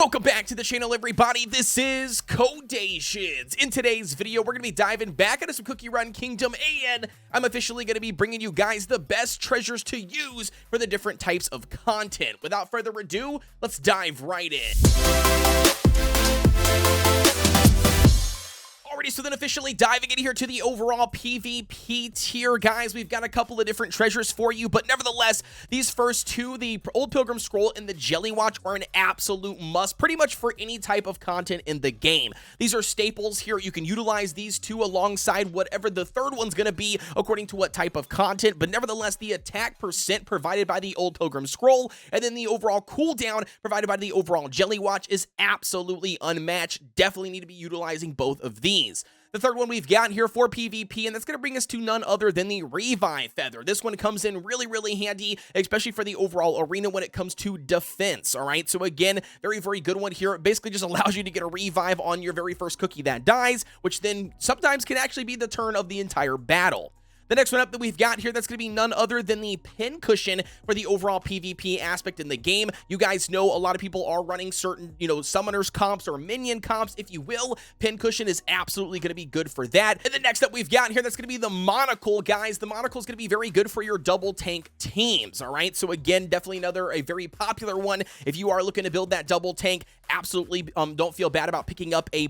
Welcome back to the channel, everybody. This is Kodeations. In today's video, we're going to be diving back into some Cookie Run Kingdom, and I'm officially going to be bringing you guys the best treasures to use for the different types of content. Without further ado, let's dive right in. Alrighty, so then officially diving in here to the overall PvP tier, guys, we've got a couple of different treasures for you, but nevertheless, these first two, the Old Pilgrim Scroll and the Jelly Watch, are an absolute must, pretty much for any type of content in the game. These are staples here. You can utilize these two alongside whatever the third one's going to be, according to what type of content, but nevertheless, the attack percent provided by the Old Pilgrim Scroll, and then the overall cooldown provided by the overall Jelly Watch is absolutely unmatched. Definitely need to be utilizing both of these. The third one we've got here for PvP, and that's going to bring us to none other than the Revive Feather. This one comes in really handy, especially for the overall arena when it comes to defense, all right? So again, very good one here. It basically just allows you to get a revive on your very first cookie that dies, which then sometimes can actually be the turn of the entire battle. The next one up that we've got here, that's going to be none other than the pin cushion for the overall PvP aspect in the game. You guys know a lot of people are running certain, summoners comps or minion comps, if you will. Pin cushion is absolutely going to be good for that. And the next up we've got here, that's going to be the monocle, guys. The monocle is going to be very good for your double tank teams, all right? So again, definitely a very popular one. If you are looking to build that double tank, absolutely don't feel bad about picking up a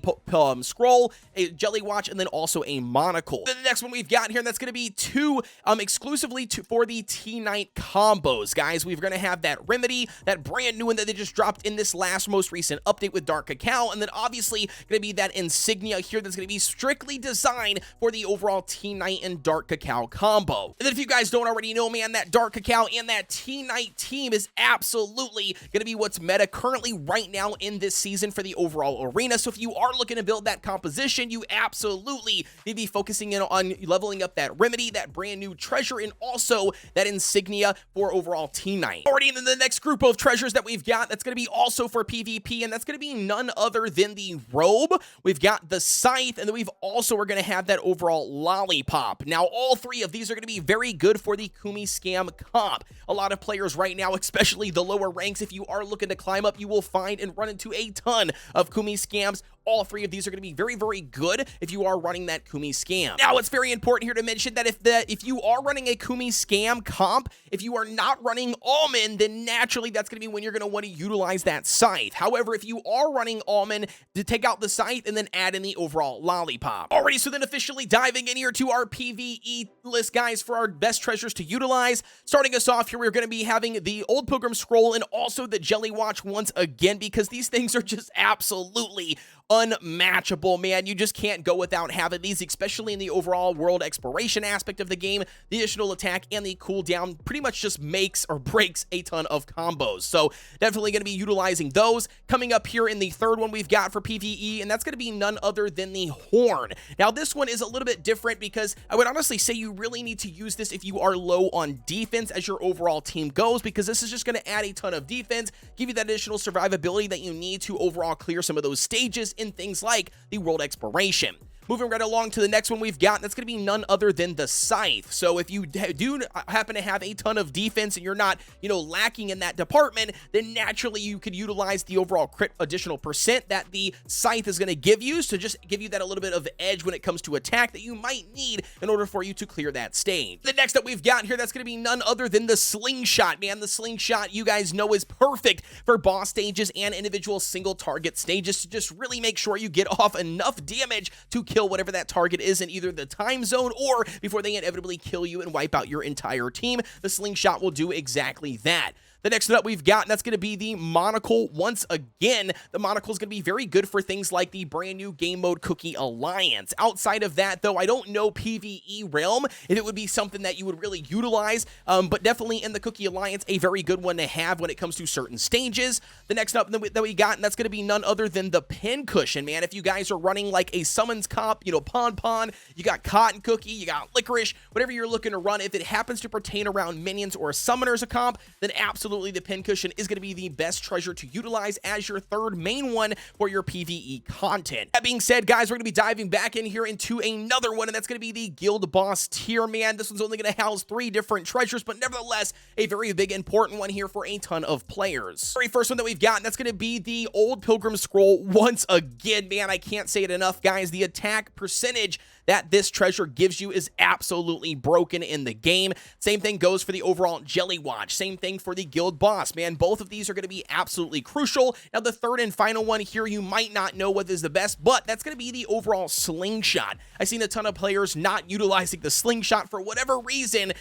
scroll, a Jelly Watch, and then also a monocle. Then the next one we've got here, that's going to be two exclusively for the T-Knight combos, guys. We're going to have that Remedy, that brand new one that they just dropped in this most recent update with Dark Cacao, and then obviously going to be that Insignia here that's going to be strictly designed for the overall T-Knight and Dark Cacao combo. And then if you guys don't already know, man, that Dark Cacao and that T-Knight team is absolutely going to be what's meta currently right now in this season for the overall arena. So if you are looking to build that composition, you absolutely need to be focusing in on leveling up that Remedy, that brand new treasure, and also that Insignia for overall T-Knight. Already, and then the next group of treasures that we've got, that's going to be also for PvP, and that's going to be none other than the robe. We've got the scythe, and then we're going to have that overall lollipop. Now, all three of these are going to be very good for the Kumi Scam comp. A lot of players right now, especially the lower ranks, if you are looking to climb up, you will find and run into a ton of Kumi Scams. All three of these are going to be very good if you are running that Kumi Scam. Now, it's very important here to mention that if you are running a Kumi Scam comp, if you are not running Almond, then naturally that's going to be when you're going to want to utilize that scythe. However, if you are running Almond, to take out the scythe and then add in the overall lollipop. Alrighty, so then officially diving in here to our PvE list, guys, for our best treasures to utilize. Starting us off here, we're going to be having the Old Pilgrim Scroll and also the Jelly Watch once again, because these things are just absolutely unmatchable, man. You just can't go without having these, especially in the overall world exploration aspect of the game. The additional attack and the cooldown pretty much just makes or breaks a ton of combos. So definitely going to be utilizing those. Coming up here in the third one we've got for PvE, and that's going to be none other than the Horn. Now, this one is a little bit different because I would honestly say you really need to use this if you are low on defense as your overall team goes, because this is just going to add a ton of defense, give you that additional survivability that you need to overall clear some of those stages in things like the world exploration. Moving right along to the next one we've got, that's going to be none other than the Scythe. So if you do happen to have a ton of defense and you're not, lacking in that department, then naturally you could utilize the overall crit additional percent that the Scythe is going to give you, to just give you that a little bit of edge when it comes to attack that you might need in order for you to clear that stage. The next that we've got here, that's going to be none other than the Slingshot, man. The Slingshot, you guys know, is perfect for boss stages and individual single target stages to just really make sure you get off enough damage to kill whatever that target is in either the time zone or before they inevitably kill you and wipe out your entire team. The Slingshot will do exactly that. The next one up we've got, and that's going to be the Monocle once again. The Monocle is going to be very good for things like the brand new Game Mode Cookie Alliance. Outside of that, though, I don't know PvE realm if it would be something that you would really utilize, but definitely in the Cookie Alliance, a very good one to have when it comes to certain stages. The next up that we got, and that's going to be none other than the Pin Cushion, man. If you guys are running like a Summons comp, Pon, you got Cotton Cookie, you got Licorice, whatever you're looking to run, if it happens to pertain around minions or summoners a comp, then absolutely absolutely the pincushion is going to be the best treasure to utilize as your third main one for your PvE content. That being said, guys, we're going to be diving back in here into another one, and that's going to be the Guild Boss tier, man. This one's only going to house 3 different treasures, but nevertheless, a very big, important one here for a ton of players. Very first one that we've got, and that's going to be the Old Pilgrim Scroll once again, man. I can't say it enough, guys. The attack percentage that this treasure gives you is absolutely broken in the game. Same thing goes for the overall Jelly Watch. Same thing for the Guild Boss, man. Both of these are going to be absolutely crucial. Now, the third and final one here, you might not know what is the best, but that's going to be the overall Slingshot. I've seen a ton of players not utilizing the Slingshot for whatever reason,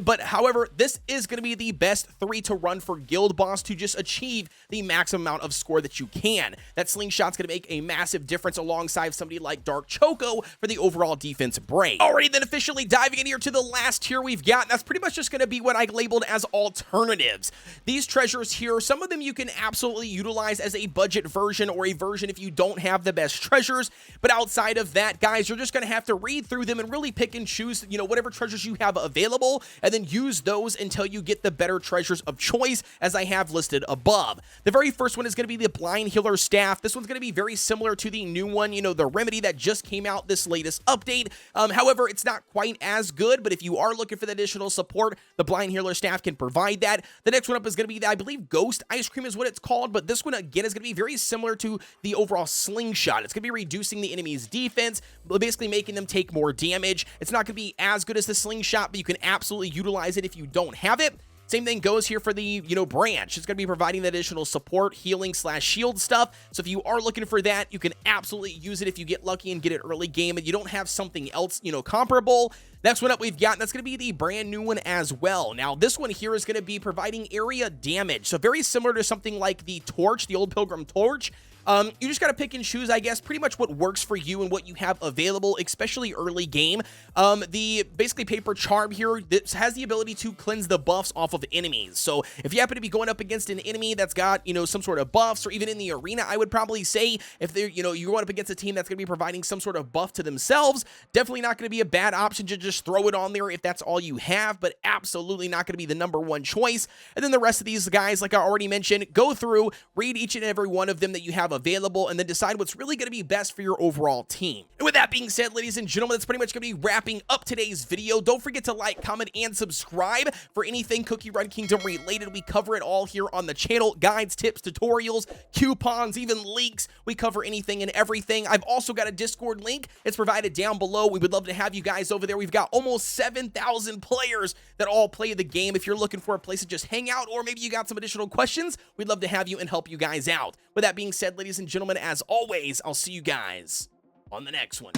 but however, this is going to be the best 3 to run for Guild Boss to just achieve the maximum amount of score that you can. That Slingshot's going to make a massive difference alongside somebody like Dark Choco for the overall defense break. Alrighty, then officially diving in here to the last tier we've got, and that's pretty much just going to be what I labeled as alternatives. These treasures here, some of them you can absolutely utilize as a budget version or a version if you don't have the best treasures, but outside of that, guys, you're just going to have to read through them and really pick and choose, whatever treasures you have available, and then use those until you get the better treasures of choice, as I have listed above. The very first one is going to be the Blind Healer Staff. This one's going to be very similar to the new one, the Remedy that just came out this latest update. However, it's not quite as good, but if you are looking for the additional support, the Blind Healer Staff can provide that. The next one up is going to be, I believe, Ghost Ice Cream is what it's called, but this one, again, is going to be very similar to the overall Slingshot. It's going to be reducing the enemy's defense, basically making them take more damage. It's not going to be as good as the Slingshot, but you can absolutely utilize it if you don't have it. Same thing goes here for the, branch. It's going to be providing the additional support, healing / shield stuff. So if you are looking for that, you can absolutely use it if you get lucky and get it early game and you don't have something else, comparable. Next one up we've got, and that's going to be the brand new one as well. Now, this one here is going to be providing area damage. So very similar to something like the Torch, the Old Pilgrim Torch. You just got to pick and choose, I guess, pretty much what works for you and what you have available, especially early game. The basically Paper Charm here, this has the ability to cleanse the buffs off of enemies. So if you happen to be going up against an enemy that's got, some sort of buffs, or even in the arena, I would probably say if they're, you're going up against a team that's going to be providing some sort of buff to themselves, definitely not going to be a bad option to just throw it on there if that's all you have, but absolutely not going to be the #1 choice. And then the rest of these guys, like I already mentioned, go through, read each and every one of them that you have available, and then decide what's really going to be best for your overall team. And with that being said, ladies and gentlemen, that's pretty much going to be wrapping up today's video. Don't forget to like, comment, and subscribe for anything Cookie Run Kingdom related. We cover it all here on the channel. Guides, tips, tutorials, coupons, even leaks. We cover anything and everything. I've also got a Discord link. It's provided down below. We would love to have you guys over there. We've got almost 7,000 players that all play the game. If you're looking for a place to just hang out, or maybe you got some additional questions, we'd love to have you and help you guys out. With that being said, ladies and gentlemen, as always, I'll see you guys on the next one.